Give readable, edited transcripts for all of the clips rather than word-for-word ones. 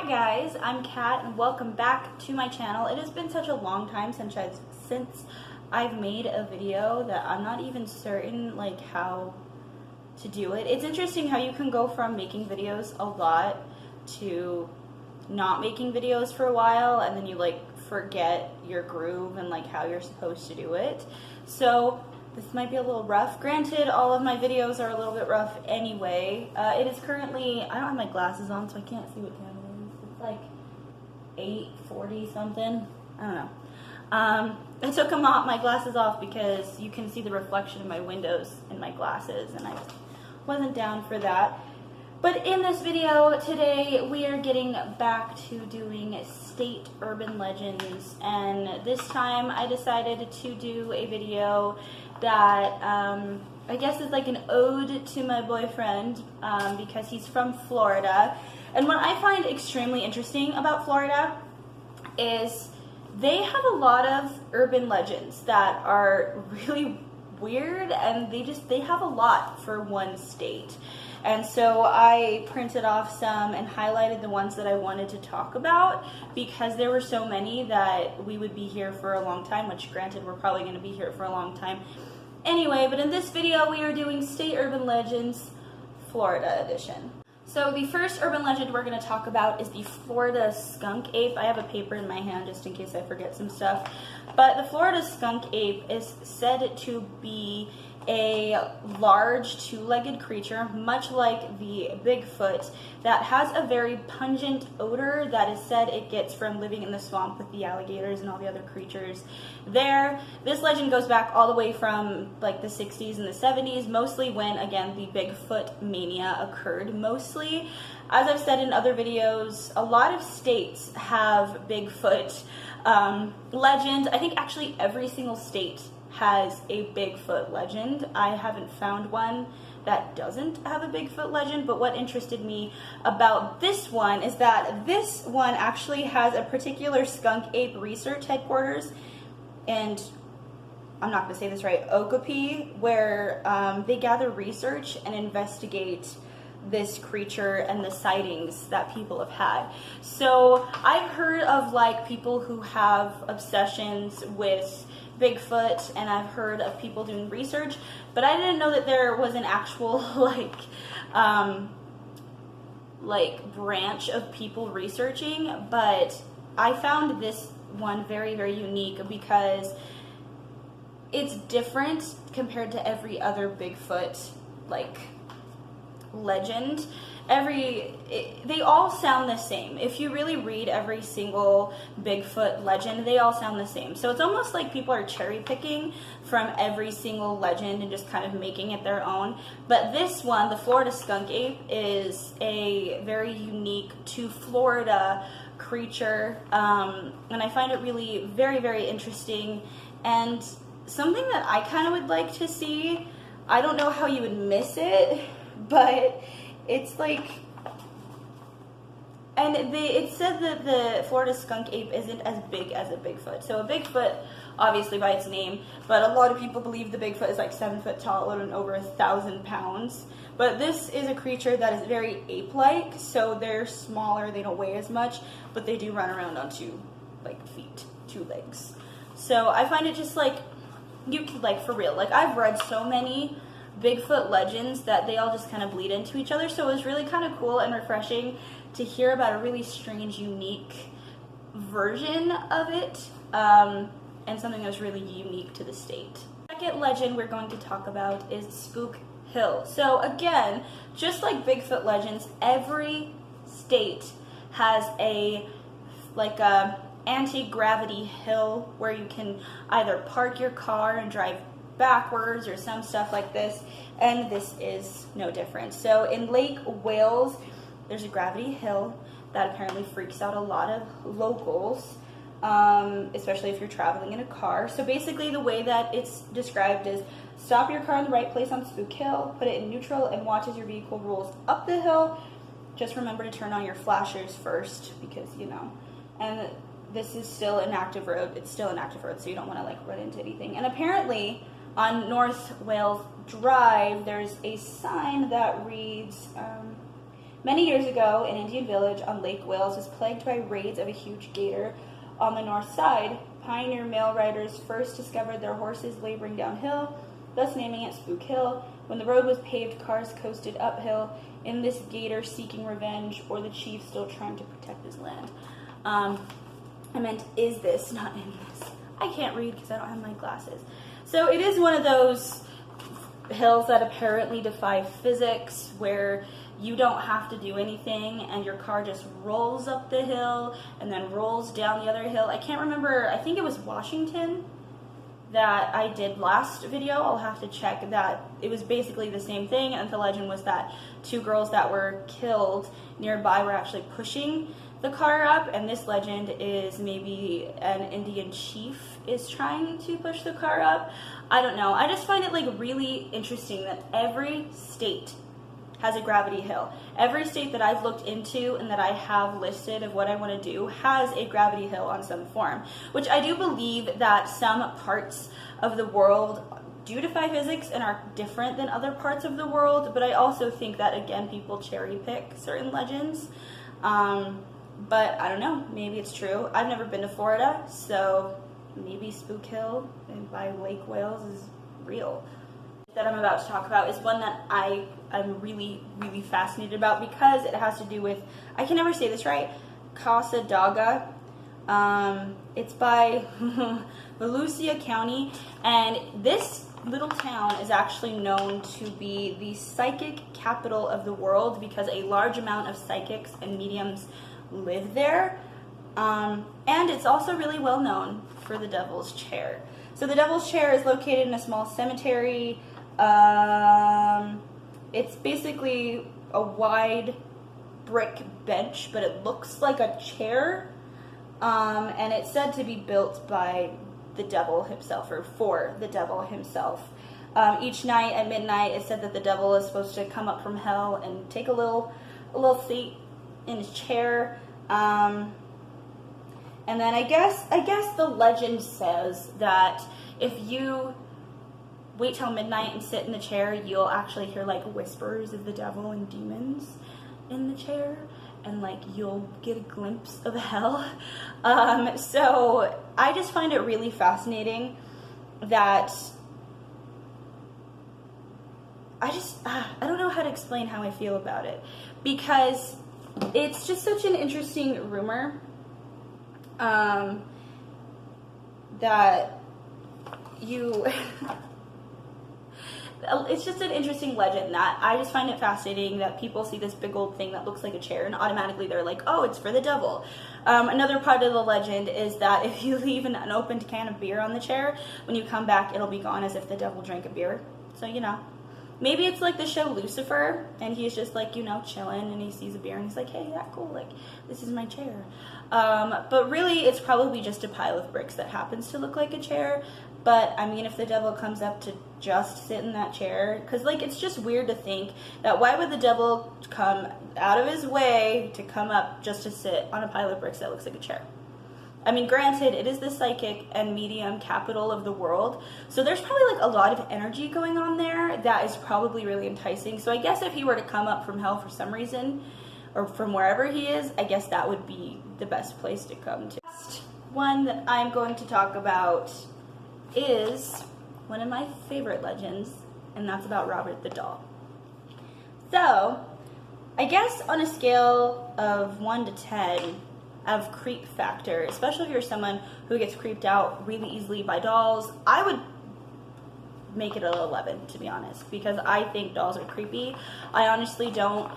Hi guys, I'm Kat and welcome back to my channel. It has been such a long time since I've made a video that I'm not even certain how to do it. It's interesting how you can go from making videos a lot to not making videos for a while, and then you forget your groove and how you're supposed to do it. So this might be a little rough. Granted, all of my videos are a little bit rough anyway. It is currently, I don't have my glasses on, so I can't see what time it is. It's like 8:40 something. I don't know. I took my glasses off because you can see the reflection of my windows in my glasses, and I wasn't down for that. But in this video today, we are getting back to doing state urban legends, and this time I decided to do a video that I guess is like an ode to my boyfriend because he's from Florida. And what I find extremely interesting about Florida is they have a lot of urban legends that are really weird, and they have a lot for one state. And so I printed off some and highlighted the ones that I wanted to talk about because there were so many that we would be here for a long time, which granted we're probably going to be here for a long time anyway. But in this video we are doing State Urban Legends Florida edition. So the first urban legend we're going to talk about is the Florida Skunk Ape. I have a paper in my hand just in case I forget some stuff. But the Florida Skunk Ape is said to be a large two-legged creature, much like the Bigfoot, that has a very pungent odor that is said it gets from living in the swamp with the alligators and all the other creatures there. This legend goes back all the way from the 60s and the 70s, mostly when, again, the Bigfoot mania occurred. Mostly, as I've said in other videos, a lot of states have Bigfoot legend. I think actually every single state has a Bigfoot legend. I haven't found one that doesn't have a Bigfoot legend, but what interested me about this one is that this one actually has a particular skunk ape research headquarters, and I'm not going to say this right, Okapi, where they gather research and investigate this creature and the sightings that people have had. So I've heard of people who have obsessions with Bigfoot, and I've heard of people doing research, but I didn't know that there was an actual branch of people researching. But I found this one very, very unique because it's different compared to every other Bigfoot legend. They all sound the same. If you really read every single Bigfoot legend, they all sound the same. So it's almost like people are cherry picking from every single legend and just kind of making it their own. But this one, the Florida Skunk Ape, is a very unique to Florida creature, and I find it really very, very interesting, and something that I kind of would like to see. I don't know how you would miss it, but it's it said that the Florida Skunk Ape isn't as big as a Bigfoot. So a Bigfoot, obviously by its name, but a lot of people believe the Bigfoot is 7 foot tall and over 1,000 pounds. But this is a creature that is very ape-like, so they're smaller, they don't weigh as much, but they do run around on two feet, 2 legs. So I find it just you could for real. I've read so many Bigfoot legends that they all just kind of bleed into each other, so it was really kind of cool and refreshing to hear about a really strange, unique version of it, and something that was really unique to the state. The second legend we're going to talk about is Spook Hill. So again, just like Bigfoot legends, every state has a anti-gravity hill where you can either park your car and drive backwards or some stuff like this, and this is no different. So in Lake Wales, there's a gravity hill that apparently freaks out a lot of locals, especially if you're traveling in a car. So basically the way that it's described is stop your car in the right place on Spook Hill, put it in neutral, and watch as your vehicle rolls up the hill. Just remember to turn on your flashers first because, and this is still an active road. It's still an active road, so you don't want to run into anything. And apparently on North Wales Drive, there's a sign that reads, Many years ago, an Indian village on Lake Wales was plagued by raids of a huge gator on the north side. Pioneer mail riders first discovered their horses laboring downhill, thus naming it Spook Hill. When the road was paved, cars coasted uphill in this gator seeking revenge, or the chief still trying to protect his land. I meant, is this, not in this. I can't read because I don't have my glasses. So it is one of those hills that apparently defy physics, where you don't have to do anything and your car just rolls up the hill and then rolls down the other hill. I can't remember, I think it was Washington that I did last video. I'll have to check that. It was basically the same thing, and the legend was that 2 girls that were killed nearby were actually pushing the car up, and this legend is maybe an Indian chief is trying to push the car up. I don't know. I just find it like really interesting that every state has a gravity hill. Every state that I've looked into and that I have listed of what I want to do has a gravity hill on some form, which I do believe that some parts of the world do defy physics and are different than other parts of the world, but I also think that, again, people cherry pick certain legends. But I don't know, maybe it's true. I've never been to Florida, so maybe Spook Hill by Lake Wales is real. That I'm about to talk about is one that I'm really, really fascinated about because it has to do with, I can never say this right, Casa Daga. It's by Volusia County, and this little town is actually known to be the psychic capital of the world because a large amount of psychics and mediums live there. And it's also really well known for the Devil's Chair. So the Devil's Chair is located in a small cemetery. It's basically a wide brick bench, but it looks like a chair. And it's said to be built by the devil himself, or for the devil himself. Each night at midnight, it's said that the devil is supposed to come up from hell and take a little seat in his chair. And then I guess the legend says that if you wait till midnight and sit in the chair, you'll actually hear like whispers of the devil and demons in the chair, and like you'll get a glimpse of hell. So I just find it really fascinating that I don't know how to explain how I feel about it, because it's just such an interesting rumor that you it's just an interesting legend that I just find it fascinating that people see this big old thing that looks like a chair and automatically they're like, oh, it's for the devil. Another part of the legend is that if you leave an unopened can of beer on the chair, when you come back, it'll be gone as if the devil drank a beer. So, you know, maybe it's like the show Lucifer, and he's just like, you know, chilling, and he sees a beer, and he's like, hey, yeah, cool, like, this is my chair. But really, it's probably just a pile of bricks that happens to look like a chair. But, I mean, if the devil comes up to just sit in that chair, because, like, it's just weird to think that why would the devil come out of his way to come up just to sit on a pile of bricks that looks like a chair? I mean, granted, it is the psychic and medium capital of the world, so there's probably, like, a lot of energy going on there that is probably really enticing. So I guess if he were to come up from hell for some reason, or from wherever he is, I guess that would be the best place to come to. Last one that I'm going to talk about is one of my favorite legends, and that's about Robert the Doll. So, I guess on a scale of 1 to 10 of creep factor, especially if you're someone who gets creeped out really easily by dolls, I would make it an 11, to be honest, because I think dolls are creepy. I honestly don't.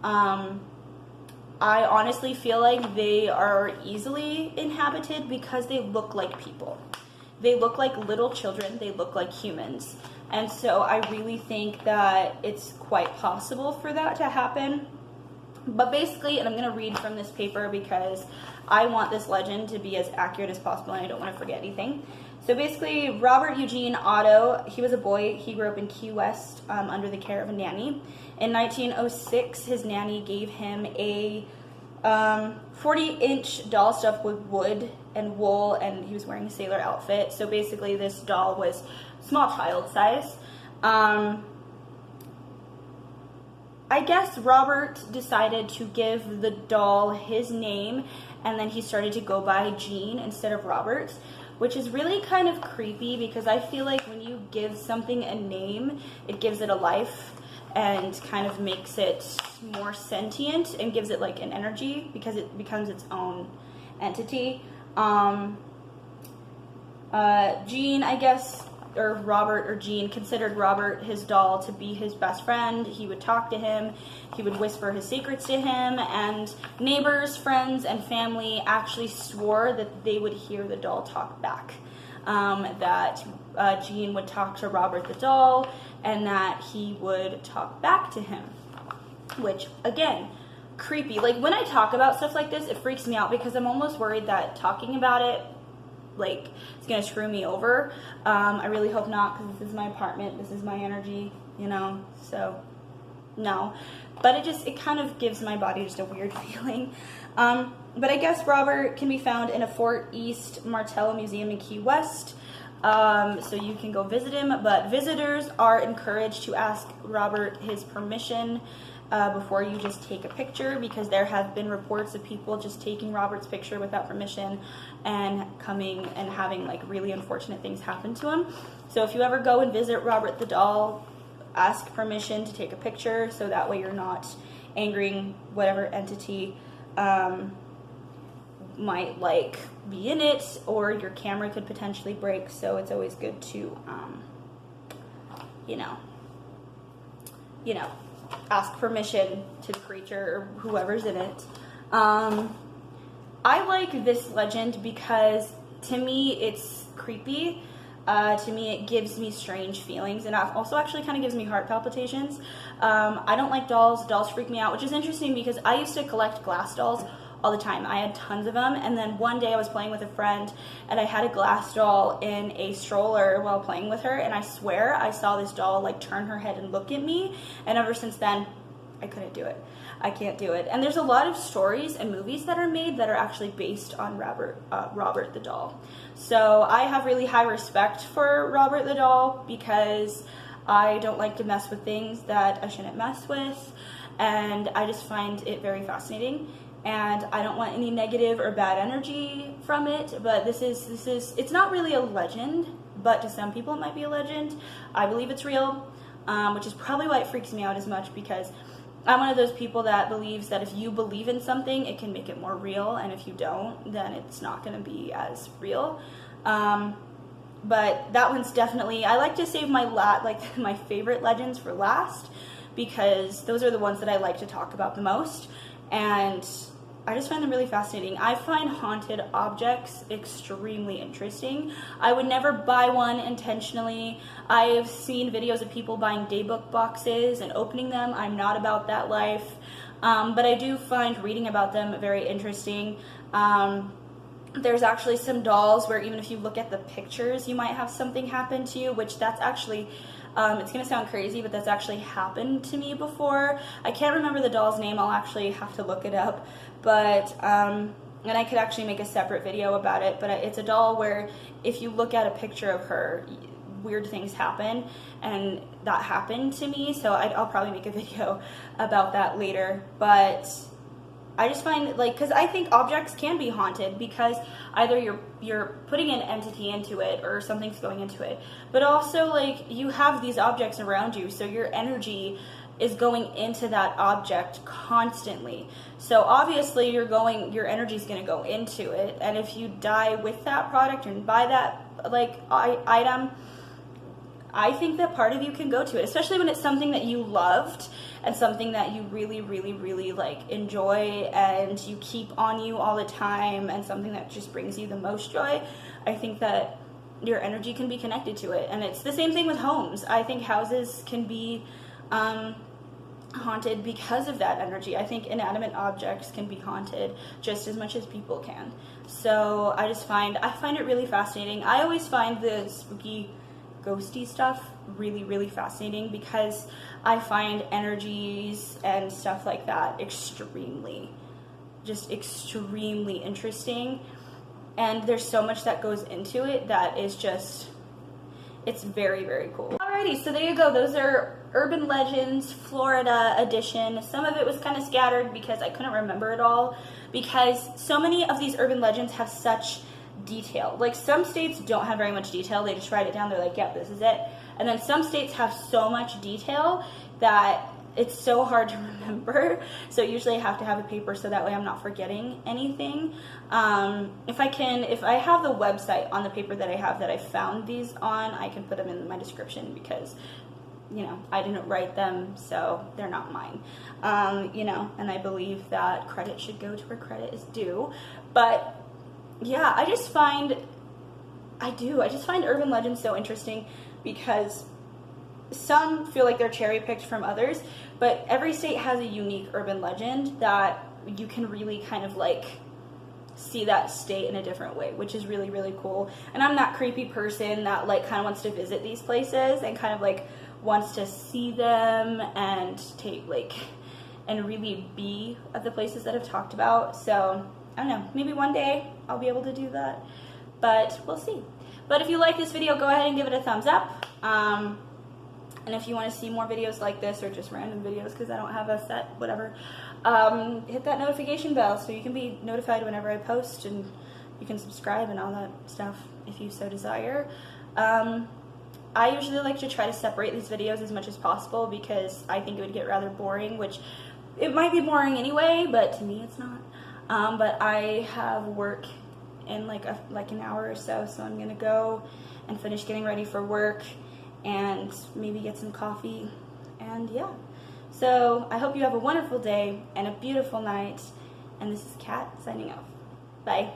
I honestly feel like they are easily inhabited because they look like people. They look like little children. They look like humans. And so I really think that it's quite possible for that to happen. But basically, and I'm going to read from this paper because I want this legend to be as accurate as possible and I don't want to forget anything. So basically, Robert Eugene Otto, he was a boy. He grew up in Key West under the care of a nanny. In 1906, his nanny gave him a 40-inch doll stuffed with wood and wool, and he was wearing a sailor outfit. So basically, this doll was small child size. I I guess Robert decided to give the doll his name, and then he started to go by Gene instead of Robert, which is really kind of creepy because I feel like when you give something a name, it gives it a life and kind of makes it more sentient and gives it like an energy because it becomes its own entity. Gene, I guess, or Robert or Gene considered Robert, his doll, to be his best friend. He would talk to him, he would whisper his secrets to him, and neighbors, friends, and family actually swore that they would hear the doll talk back. That Gene would talk to Robert the doll, and that he would talk back to him. Which, again, creepy. Like, when I talk about stuff like this, it freaks me out because I'm almost worried that talking about it, like, it's gonna screw me over. I really hope not, because this is my apartment, this is my energy, you know, so no. But it kind of gives my body just a weird feeling. But I guess Robert can be found in a Fort East Martello Museum in Key West, so you can go visit him, but visitors are encouraged to ask Robert his permission before you just take a picture, because there have been reports of people just taking Robert's picture without permission and coming and having like really unfortunate things happen to him. So if you ever go and visit Robert the doll, ask permission to take a picture so that way you're not angering whatever entity might like be in it, or your camera could potentially break. So it's always good to you know, ask permission to the creature or whoever's in it. I like this legend because to me it's creepy. To me it gives me strange feelings, and it also actually kind of gives me heart palpitations. I don't like dolls. Dolls freak me out, which is interesting because I used to collect glass dolls all the time. I had tons of them, and then one day I was playing with a friend and I had a glass doll in a stroller while playing with her, and I swear I saw this doll like turn her head and look at me, and ever since then I couldn't do it. I can't do it. And there's a lot of stories and movies that are made that are actually based on Robert the doll. So I have really high respect for Robert the doll because I don't like to mess with things that I shouldn't mess with, and I just find it very fascinating. And I don't want any negative or bad energy from it, but it's not really a legend, but to some people it might be a legend. I believe it's real, which is probably why it freaks me out as much, because I'm one of those people that believes that if you believe in something, it can make it more real, and if you don't, then it's not going to be as real. But that one's definitely, I like to save my favorite legends for last, because those are the ones that I like to talk about the most, and I just find them really fascinating. I find haunted objects extremely interesting. I would never buy one intentionally. I've seen videos of people buying daybook boxes and opening them. I'm not about that life. But I do find reading about them very interesting. There's actually some dolls where even if you look at the pictures, you might have something happen to you, which that's actually, it's going to sound crazy, but that's actually happened to me before. I can't remember the doll's name. I'll actually have to look it up. But, and I could actually make a separate video about it, but it's a doll where if you look at a picture of her, weird things happen, and that happened to me, so I'll probably make a video about that later. But I just find, like, because I think objects can be haunted because either you're putting an entity into it or something's going into it, but also, like, you have these objects around you, so your energy is going into that object constantly. So obviously your energy is going to go into it, and if you die with that product and buy that, like, item, I think that part of you can go to it, especially when it's something that you loved and something that you really, really, really like enjoy and you keep on you all the time, and something that just brings you the most joy. I think that your energy can be connected to it, and it's the same thing with homes. I think houses can be haunted because of that energy. I think inanimate objects can be haunted just as much as people can. So I find it really fascinating. I always find the spooky, ghosty stuff really, really fascinating because I find energies and stuff like that extremely interesting, and there's so much that goes into it that is just, it's very, very cool. Alrighty, so there you go. Those are Urban Legends Florida edition. Some of it was kind of scattered because I couldn't remember it all, because so many of these urban legends have such detail. Like, some states don't have very much detail. They just write it down. They're like, yep, this is it. And then some states have so much detail that it's so hard to remember. So usually I have to have a paper so that way I'm not forgetting anything. If I have the website on the paper that I have that I found these on, I can put them in my description, because, you know, I didn't write them, so they're not mine. You know, and I believe that credit should go to where credit is due. But yeah, I just find urban legends so interesting, because some feel like they're cherry picked from others, but every state has a unique urban legend that you can really kind of like see that state in a different way, which is really, really cool. And I'm that creepy person that like kind of wants to visit these places and kind of like wants to see them and take like and really be at the places that I've talked about. So I don't know, maybe one day I'll be able to do that, but we'll see. But if you like this video, go ahead and give it a thumbs up. And if you want to see more videos like this, or just random videos because I don't have a set, whatever, hit that notification bell so you can be notified whenever I post, and you can subscribe and all that stuff if you so desire. I usually like to try to separate these videos as much as possible, because I think it would get rather boring, which it might be boring anyway, but to me it's not. But I have work in like an hour or so, so I'm gonna go and finish getting ready for work and maybe get some coffee, and yeah. So I hope you have a wonderful day and a beautiful night, and this is Kat signing off. Bye.